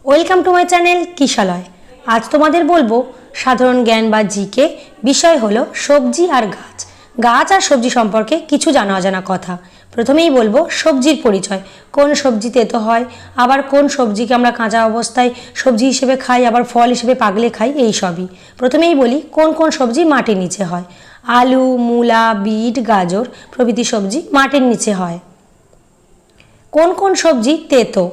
Welcome to my channel Kishalay. আজ তোমাদের বলবো সাধারণ জ্ঞান বা জিকে। বিষয় হলো সবজি আর গাছ। গাছ আর সবজি সম্পর্কে কিছু জানা অজানা কথা। প্রথমেই বলবো সবজির পরিচয়। কোন সবজি তেতো হয়, আবার কোন সবজিকে আমরা কাঁচা অবস্থায় সবজি হিসেবে খাই, আবার ফল হিসেবে পাকলে খাই, এই সবই। প্রথমেই বলি কোন কোন সবজি মাটির নিচে হয়। আলু, মূলা, বিট, গাজর প্রভৃতি সবজি মাটির নিচে হয়। কোন কোন সবজি তেতো?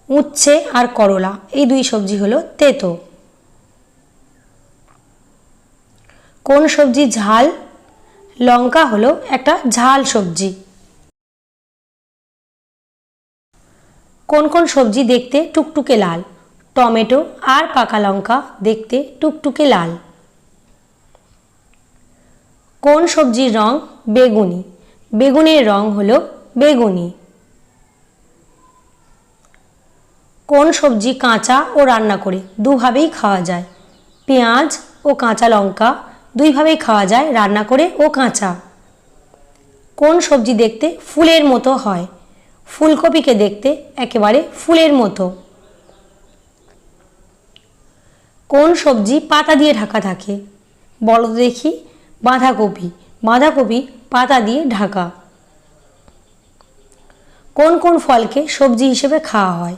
উচ্ছে আর করলা, এই দুই সবজি হলো তেতো। কোন সবজি ঝাল? লঙ্কা হলো একটা ঝাল সবজি। কোন কোন সবজি দেখতে টুকটুকে লাল? টমেটো আর পাকা লঙ্কা দেখতে টুকটুকে লাল। কোন সবজির রং বেগুনি? বেগুনের রং হলো বেগুনি। কোন সবজি কাঁচা ও রান্না করে দুভাবেই খাওয়া যায়? পেঁয়াজ ও কাঁচা লঙ্কা দুইভাবেই খাওয়া যায়, রান্না করে ও কাঁচা। কোন সবজি দেখতে ফুলের মতো হয়? ফুলকপিকে দেখতে একেবারে ফুলের মতো। কোন সবজি পাতা দিয়ে ঢাকা থাকে? বলো তো দেখি। বাঁধাকপি। বাঁধাকপি পাতা দিয়ে ঢাকা। কোন কোন ফলকে সবজি হিসেবে খাওয়া হয়?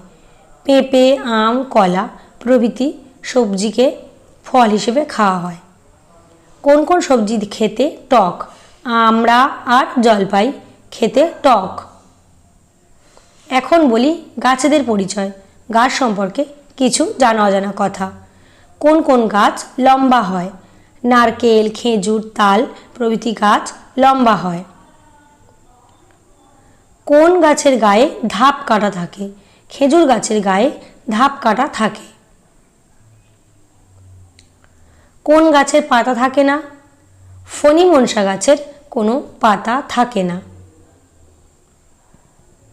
পেঁপে, আম, কলা প্রভৃতি সবজিকে ফল হিসেবে খাওয়া হয়। কোন কোন সবজি খেতে টক? আমড়া আর জলপাই খেতে টক। এখন বলি গাছেদের পরিচয়। গাছ সম্পর্কে কিছু জানা অজানা কথা। কোন কোন গাছ লম্বা হয়? নারকেল, খেজুর, তাল প্রভৃতি গাছ লম্বা হয়। কোন গাছের গায়ে ধাপ কাটা থাকে? খেজুর গাছের গায়ে ধাপ কাটা থাকে। কোন গাছের পাতা থাকে না? ফণী মনসা গাছের কোনো পাতা থাকে না।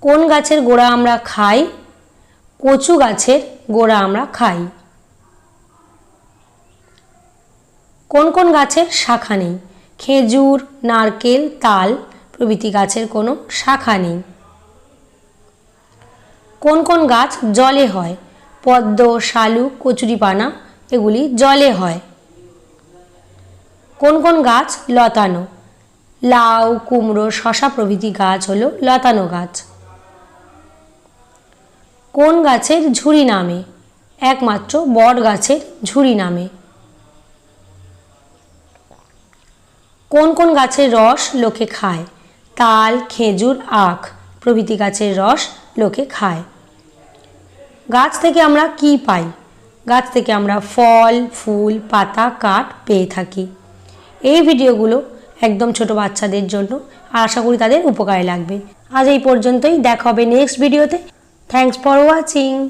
কোন গাছের গোড়া আমরা খাই? কচু গাছের গোড়া আমরা খাই। কোন কোন গাছের শাখা নেই? খেজুর, নারকেল, তাল প্রভৃতি গাছের কোনো শাখা নেই। কোন কোন গাছ জলে হয়? পদ্ম, শালুক, কচুরিপানা এগুলি জলে হয়। কোন কোন গাছ লতানো? লাউ, কুমড়ো, শসা প্রভৃতি গাছ হলো লতানো গাছ। কোন গাছের ঝুরি নামে? একমাত্র বট গাছের ঝুরি নামে। কোন কোন গাছের রস লোকে খায়? তাল, খেজুর, আখ প্রভৃতি গাছের রস লোকে খায়। গাছ থেকে আমরা কি পাই? গাছ থেকে আমরা ফল, ফুল, পাতা, কাঠ পেয়ে থাকি। এই ভিডিওগুলো একদম ছোট বাচ্চাদের জন্য, আর আশা করি তাদের উপকারে লাগবে। আজ এই পর্যন্তই, দেখা হবে নেক্সট ভিডিওতে। Thanks for watching.